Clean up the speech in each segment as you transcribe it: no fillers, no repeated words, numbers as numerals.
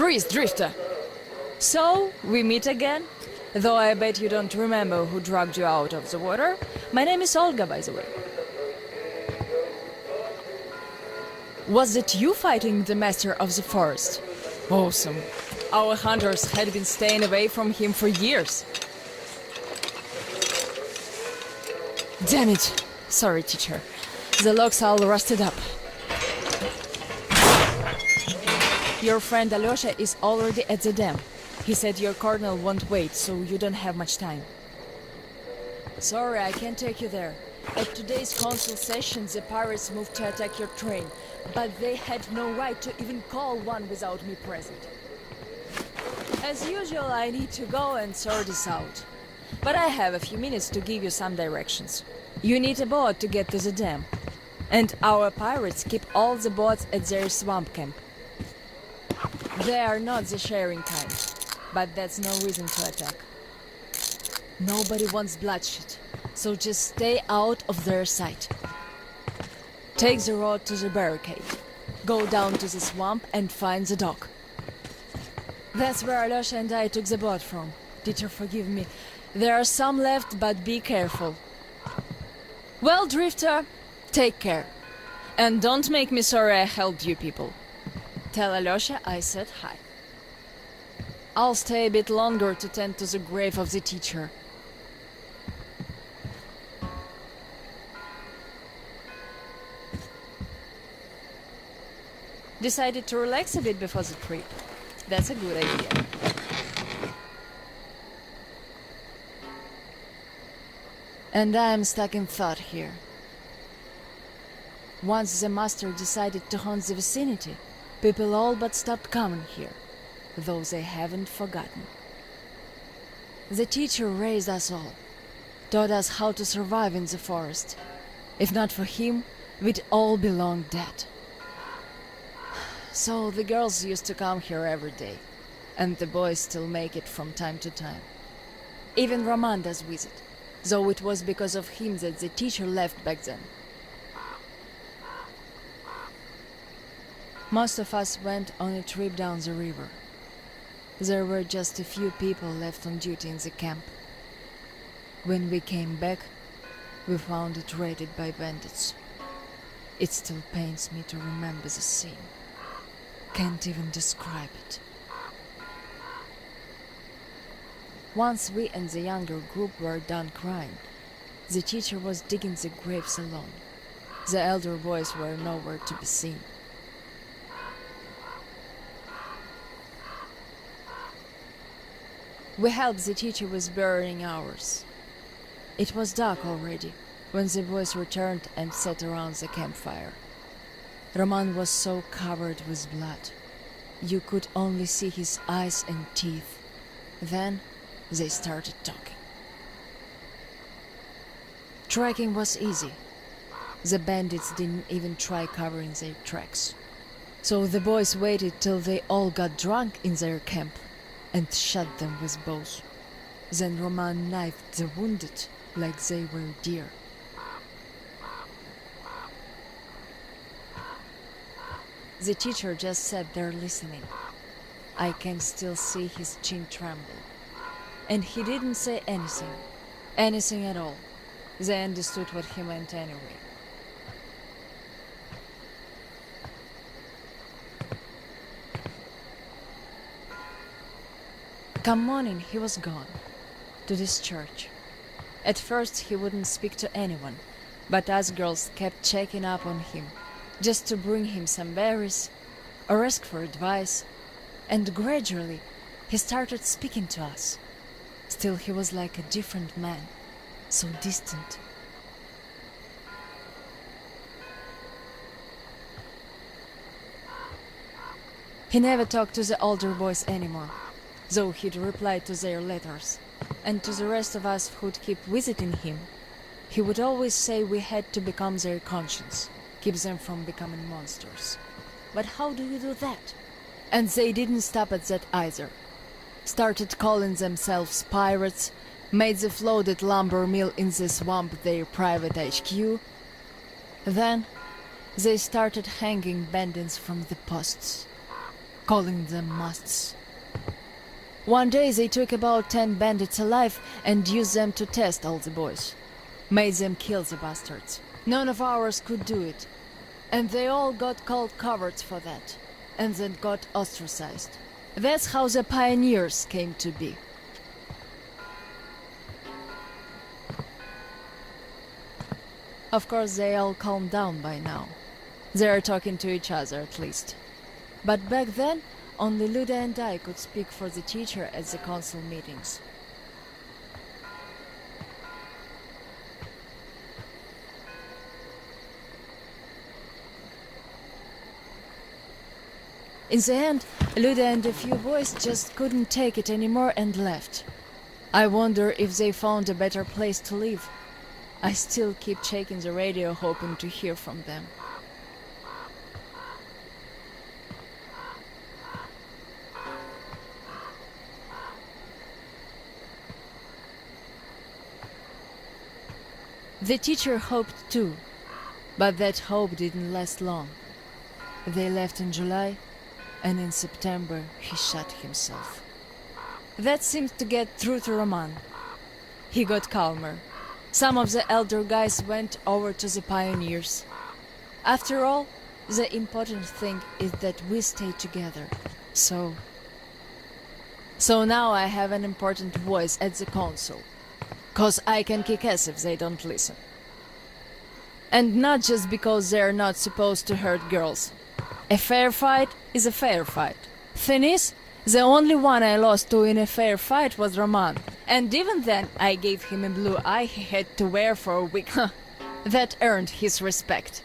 Freeze, Drifter! So, we meet again? Though I bet you don't remember who dragged you out of the water. My name is Olga, by the way. Was it you fighting the master of the forest? Awesome. Our hunters had been staying away from him for years. Damn it. Sorry, teacher. The logs all rusted up. Your friend Alyosha is already at the dam. He said your colonel won't wait, so you don't have much time. Sorry, I can't take you there. At today's council session, the pirates moved to attack your train, but they had no right to even call one without me present. As usual, I need to go and sort this out. But I have a few minutes to give you some directions. You need a boat to get to the dam. And our pirates keep all the boats at their swamp camp. They are not the sharing kind, but that's no reason to attack. Nobody wants bloodshed, so just stay out of their sight. Take the road to the barricade. Go down to the swamp and find the dock. That's where Alyosha and I took the boat from. Teacher, forgive me. There are some left, but be careful. Well, Drifter, take care. And don't make me sorry I helped you people. Tell Alyosha I said hi. I'll stay a bit longer to tend to the grave of the teacher. Decided to relax a bit before the trip. That's a good idea. And I'm stuck in thought here. Once the master decided to haunt the vicinity, people all but stopped coming here, though they haven't forgotten. The teacher raised us all, taught us how to survive in the forest. If not for him, we'd all be long dead. So the girls used to come here every day, and the boys still make it from time to time. Even Roman does visit, though it was because of him that the teacher left back then. Most of us went on a trip down the river. There were just a few people left on duty in the camp. When we came back, we found it raided by bandits. It still pains me to remember the scene. Can't even describe it. Once we and the younger group were done crying, the teacher was digging the graves alone. The elder boys were nowhere to be seen. We helped the teacher with burying ours. It was dark already when the boys returned and sat around the campfire. Roman was so covered with blood. You could only see his eyes and teeth. Then they started talking. Tracking was easy. The bandits didn't even try covering their tracks. So the boys waited till they all got drunk in their camp and shot them with bows. Then Roman knifed the wounded like they were deer. The teacher just sat there listening. I can still see his chin tremble. And he didn't say anything at all. They understood what he meant anyway. Come morning, he was gone. To this church. At first he wouldn't speak to anyone, but us girls kept checking up on him, just to bring him some berries, or ask for advice, and gradually he started speaking to us. Still he was like a different man, so distant. He never talked to the older boys anymore, though he'd reply to their letters, and to the rest of us who'd keep visiting him, he would always say we had to become their conscience, keep them from becoming monsters. But how do you do that? And they didn't stop at that either. Started calling themselves pirates, made the floated lumber mill in the swamp their private HQ. Then they started hanging bandits from the posts. calling them musts. One day they took about 10 bandits alive and used them to test all the boys. Made them kill the bastards. None of ours could do it. And they all got called cowards for that. And then got ostracized. That's how the pioneers came to be. Of course, they all calmed down by now. They are talking to each other, at least. But back then, only Luda and I could speak for the teacher at the council meetings. In the end, Luda and a few boys just couldn't take it anymore and left. I wonder if they found a better place to live. I still keep checking the radio hoping to hear from them. The teacher hoped too, but that hope didn't last long. They left in July, and in September he shot himself. That seemed to get through to Roman. He got calmer. Some of the elder guys went over to the pioneers. After all, the important thing is that we stay together. So now I have an important voice at the council. 'Cause I can kick ass if they don't listen. And not just because they're not supposed to hurt girls. A fair fight is a fair fight. Thing is, the only one I lost to in a fair fight was Roman. And even then, I gave him a blue eye he had to wear for a week. That earned his respect.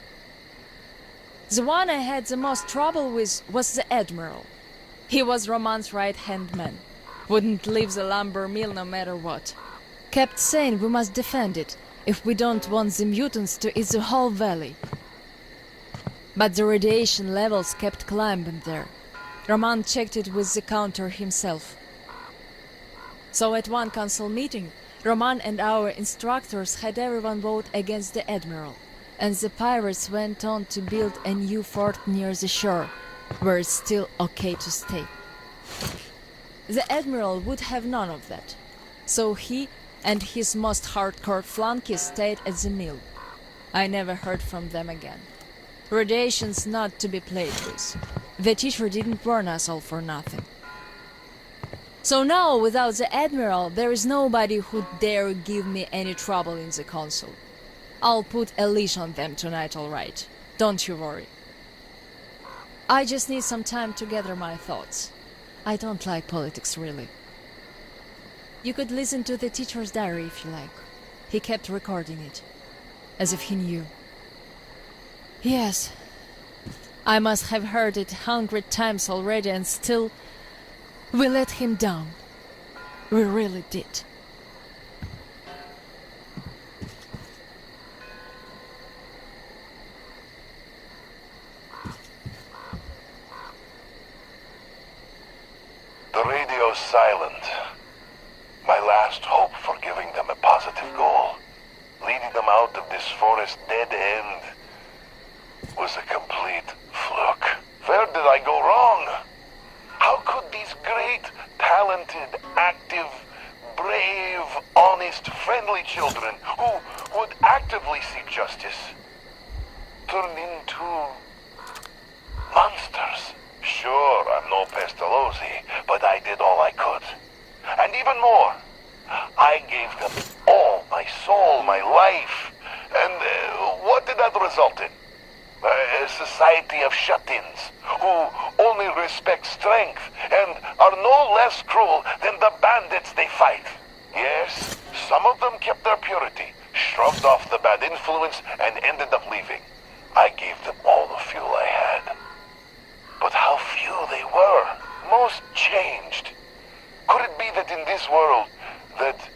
The one I had the most trouble with was the Admiral. He was Roman's right-hand man. Wouldn't leave the lumber mill no matter what. Kept saying we must defend it if we don't want the mutants to eat the whole valley. But the radiation levels kept climbing there. Roman checked it with the counter himself. So at one council meeting, Roman and our instructors had everyone vote against the Admiral, and the pirates went on to build a new fort near the shore, where it's still okay to stay. The Admiral would have none of that, so he and his most hardcore flunkies stayed at the mill. I never heard from them again. Radiation's not to be played with. The teacher didn't warn us all for nothing. So now, without the Admiral, there is nobody who'd dare give me any trouble in the council. I'll put a leash on them tonight, all right. Don't you worry. I just need some time to gather my thoughts. I don't like politics, really. You could listen to the teacher's diary if you like. He kept recording it, as if he knew. Yes, I must have heard it 100 times already, and still, we let him down. We really did. The radio's silent. My last hope for giving them a positive goal, leading them out of this forest dead end, was a complete fluke. Where did I go wrong? How could these great, talented, active, brave, honest, friendly children who would actively seek justice turn into monsters? Sure, I'm no Pestalozzi, but I did all I could. And even more, I gave them all my soul, my life. And what did that result in? A society of shut-ins who only respect strength and are no less cruel than the bandits they fight. Yes, some of them kept their purity, shrugged off the bad influence, and ended up leaving. I gave them all the fuel I had. But how few they were. Most changed. Could it be that in this world that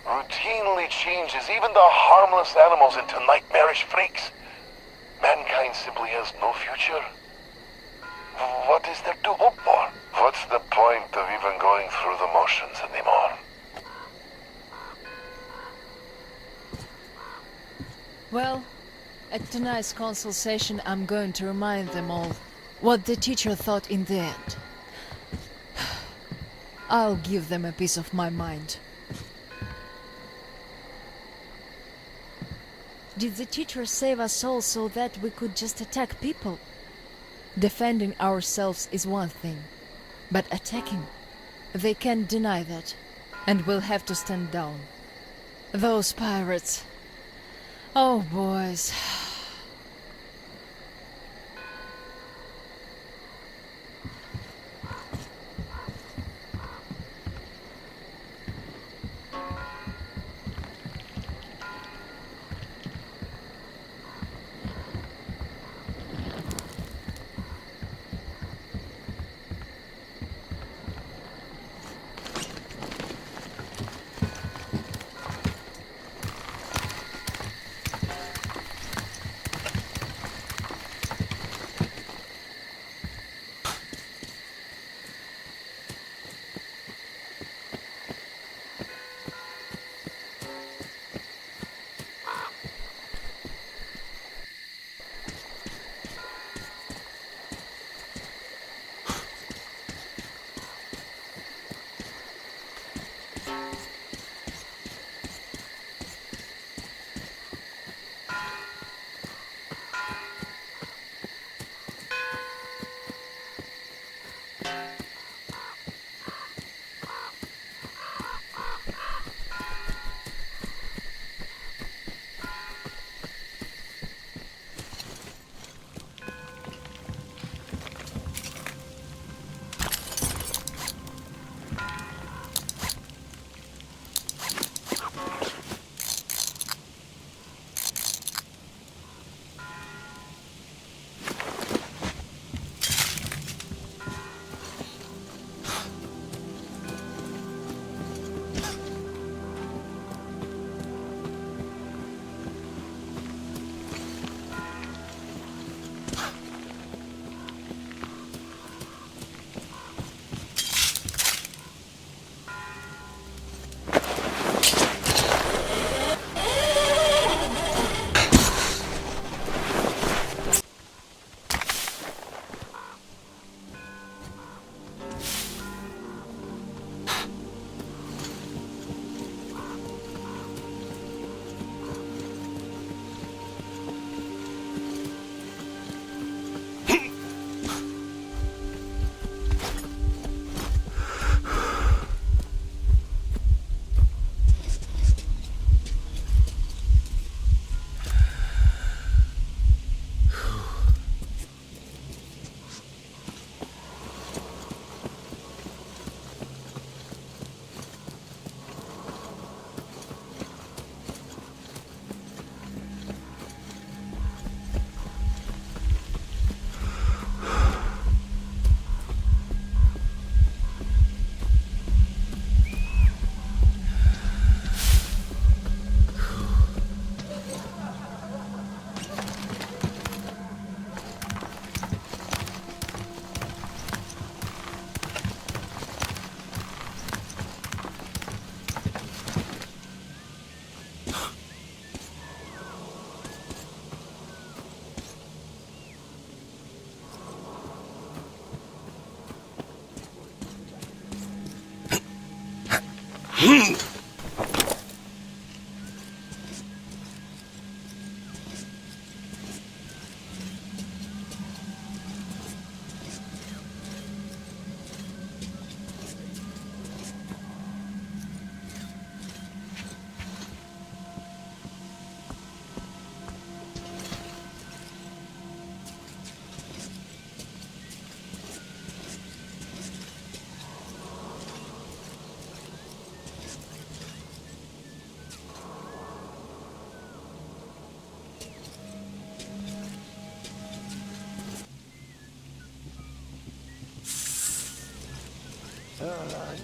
routinely changes even the harmless animals into nightmarish freaks, mankind simply has no future? What is there to hope for? What's the point of even going through the motions anymore? Well, at tonight's council session, I'm going to remind them all what the teacher thought in the end. I'll give them a piece of my mind. Did the teacher save us all so that we could just attack people? Defending ourselves is one thing, but attacking, they can't deny that, and we'll have to stand down. Those pirates. Oh, boys.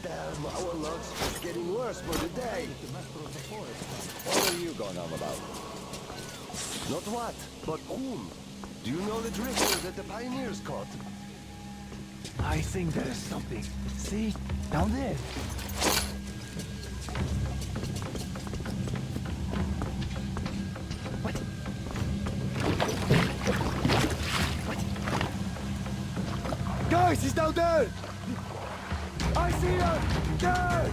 Damn, our luck's just getting worse for the day. What are you going on about? Not what, but whom? Do you know the drifter that the pioneers caught? I think there is something. See? Down there. What? What? Guys, he's down there! I see her! There!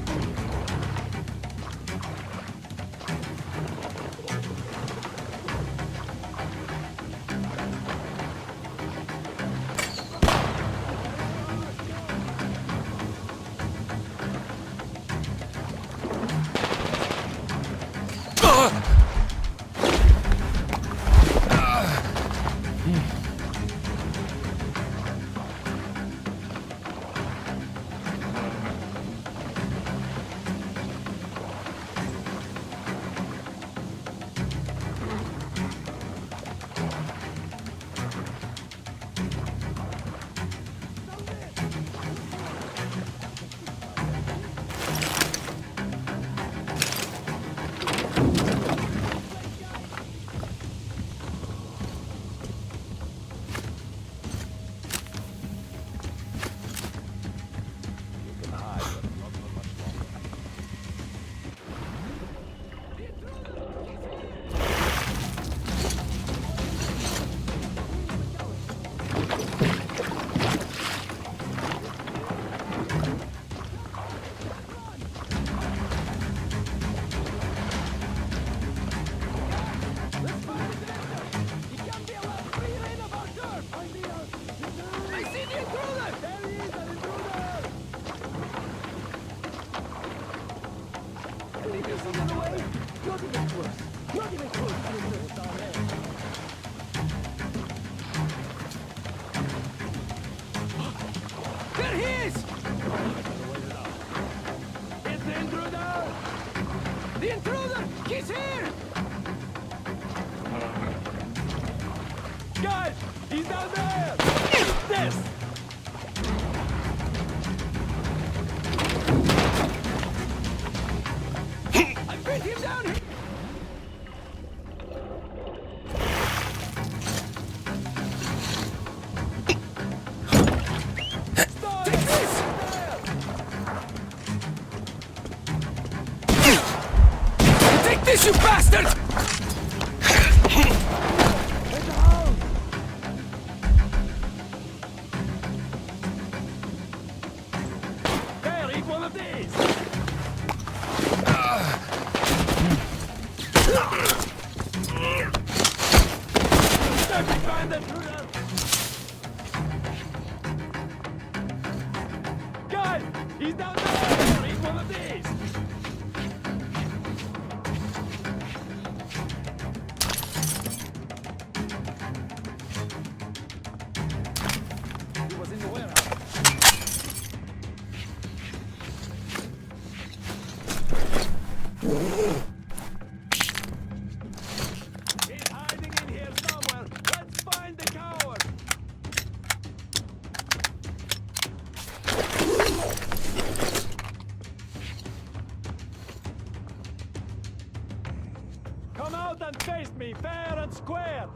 There he is! It's the intruder! The intruder! He's here! Guys! He's down there! Eat this! I beat him down here! This, you bastard! There, eat one of these! Don't be find the intruder! Guys, he's down there! Eat one of these! He's hiding in here somewhere. Let's find the coward. Come out and face me, fair and square.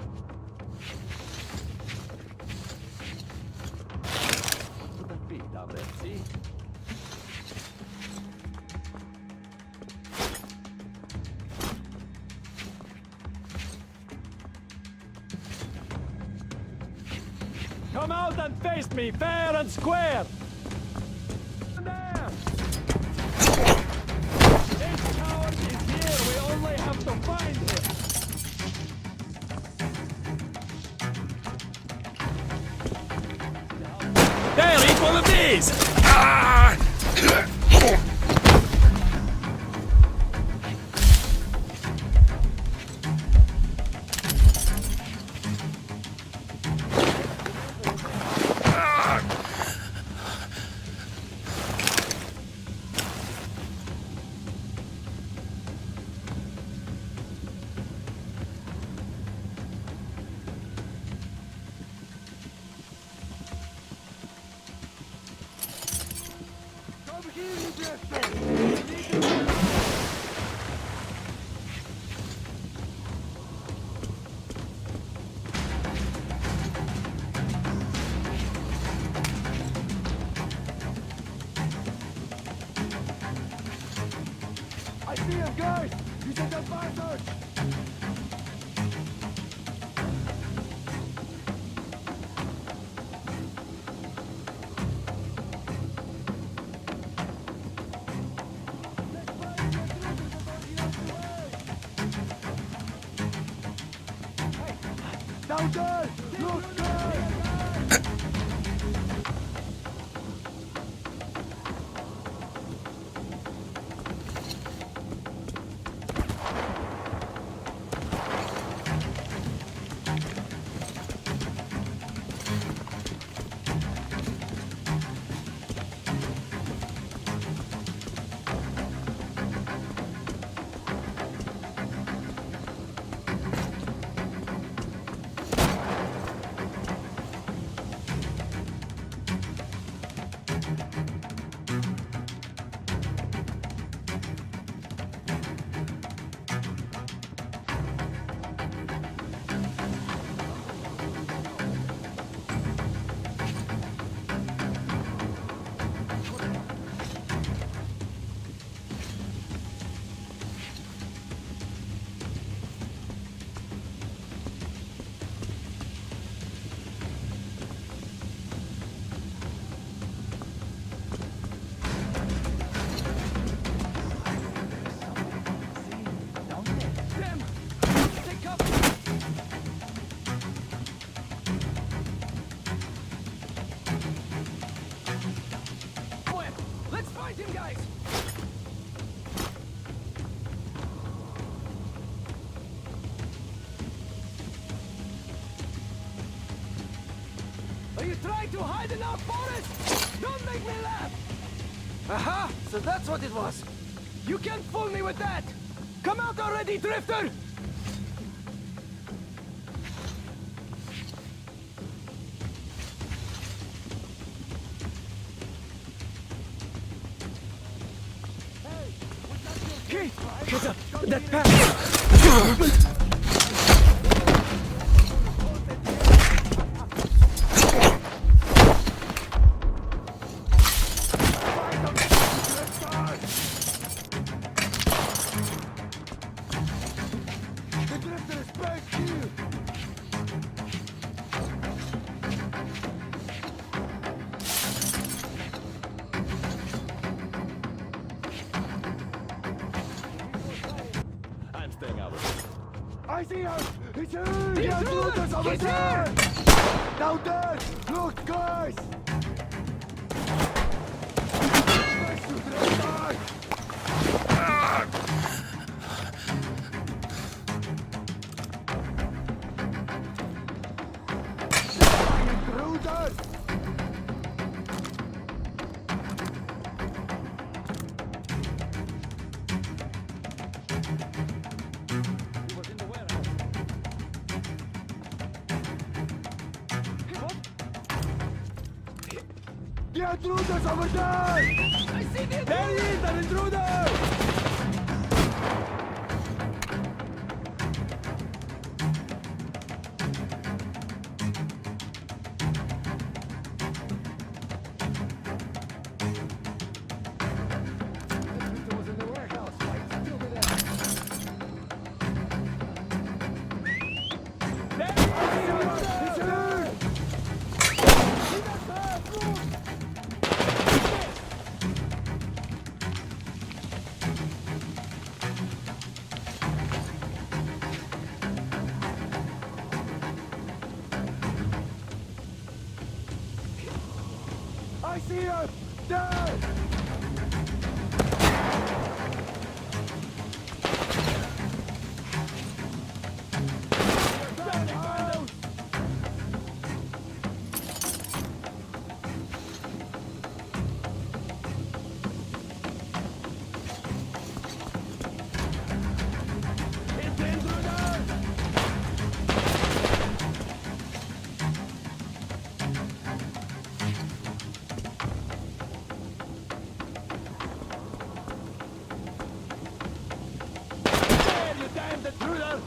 Put that feet down there, see? Come out and face me, fair and square! There! This coward is here, we only have to find him! There, eat one of these! Ah! I see him, guys! He's at the fire. Down there! Look, guys! Let's find him, guys! Are you trying to hide in our forest? Don't make me laugh! Aha! So that's what it was! You can't fool me with that! Come out already, Drifter! Get up! That path! The drifter is back here! I'm staying out of it. I see her! It's her! He's The intruders over He's there! Down there! Look, guys! Bless you, drifter! Intruders! The intruders over there! I see the There he is, an intruder! Drifter was in the warehouse. Might still be there. There he is! It's her! See that path, look! I see her! There! That house! It's the intruder! There, you damned intruder!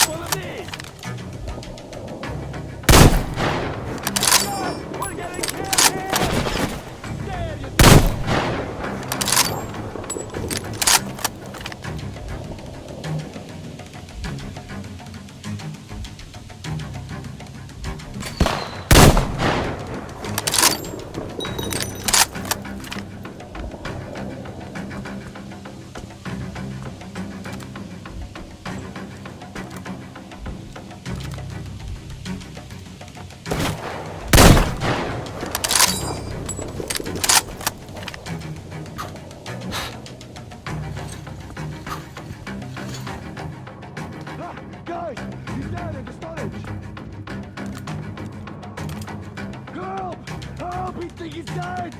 Full of these! boys! He's down in the storage! Help! Help! He think he's dead!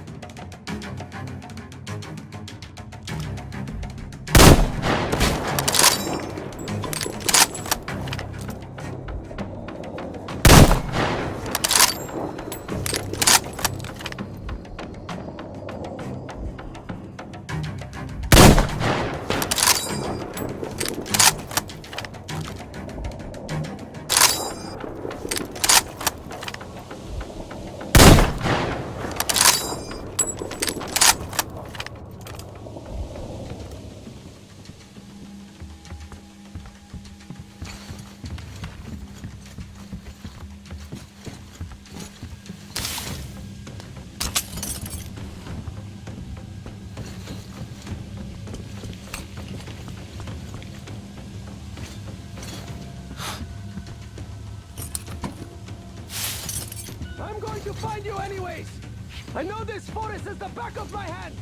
I'm going to find you anyways! I know this forest is the back of my hand!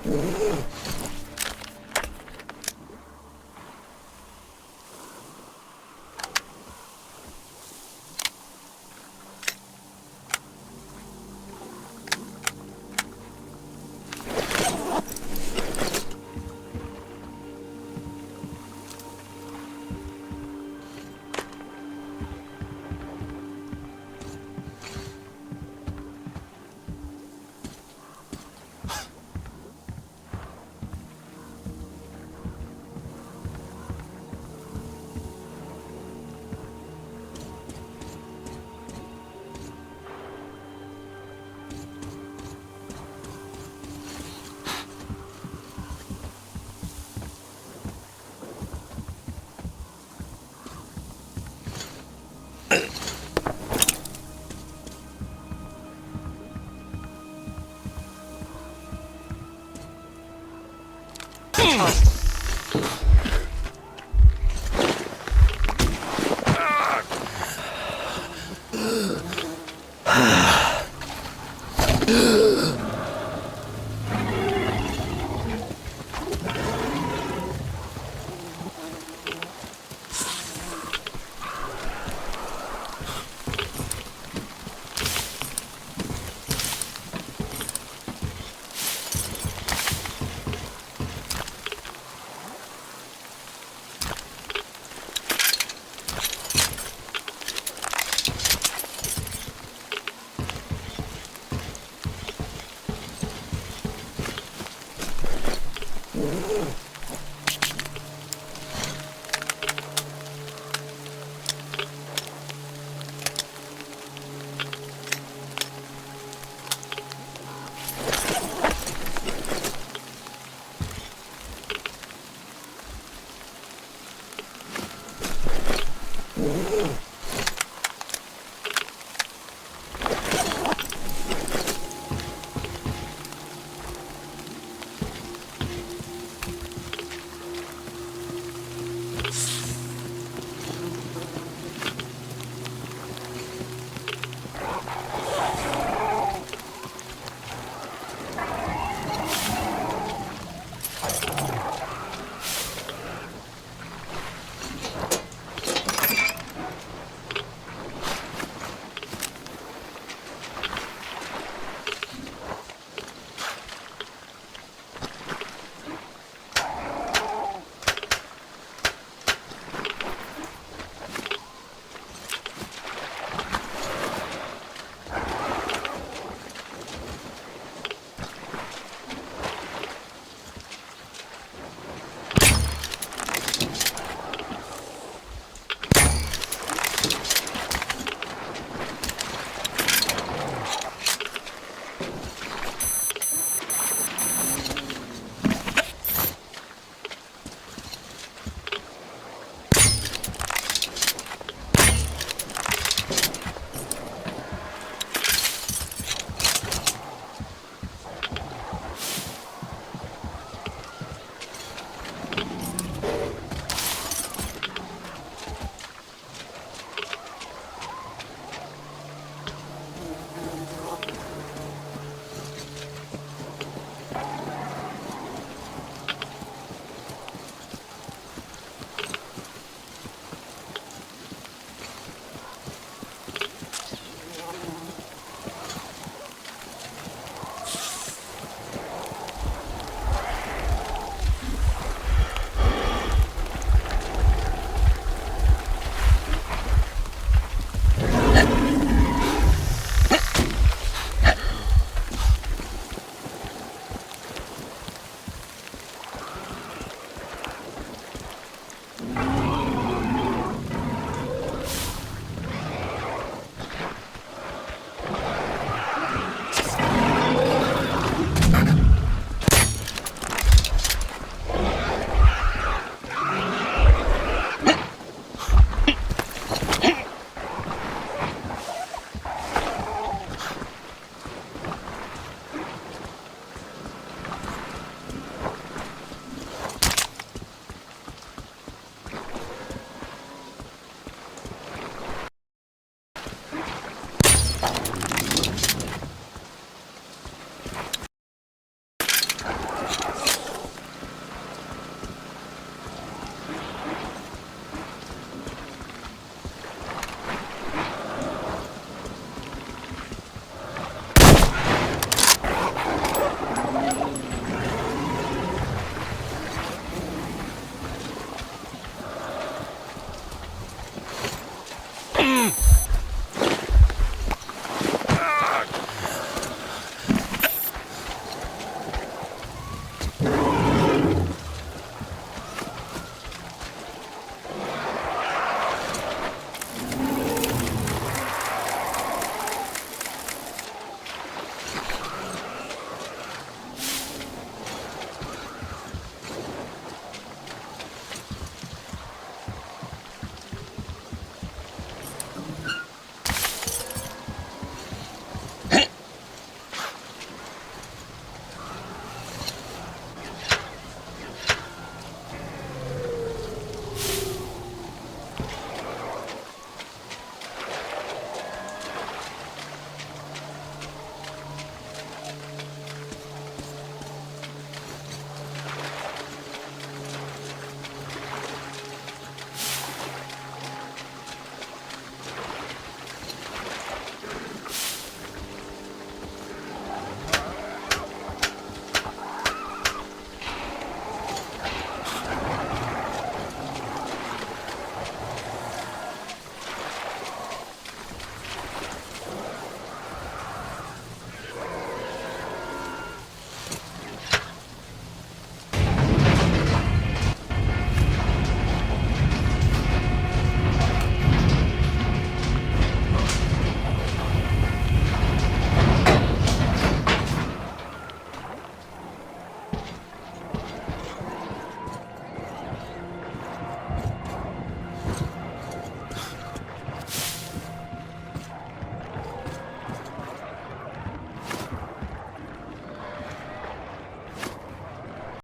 Ugh.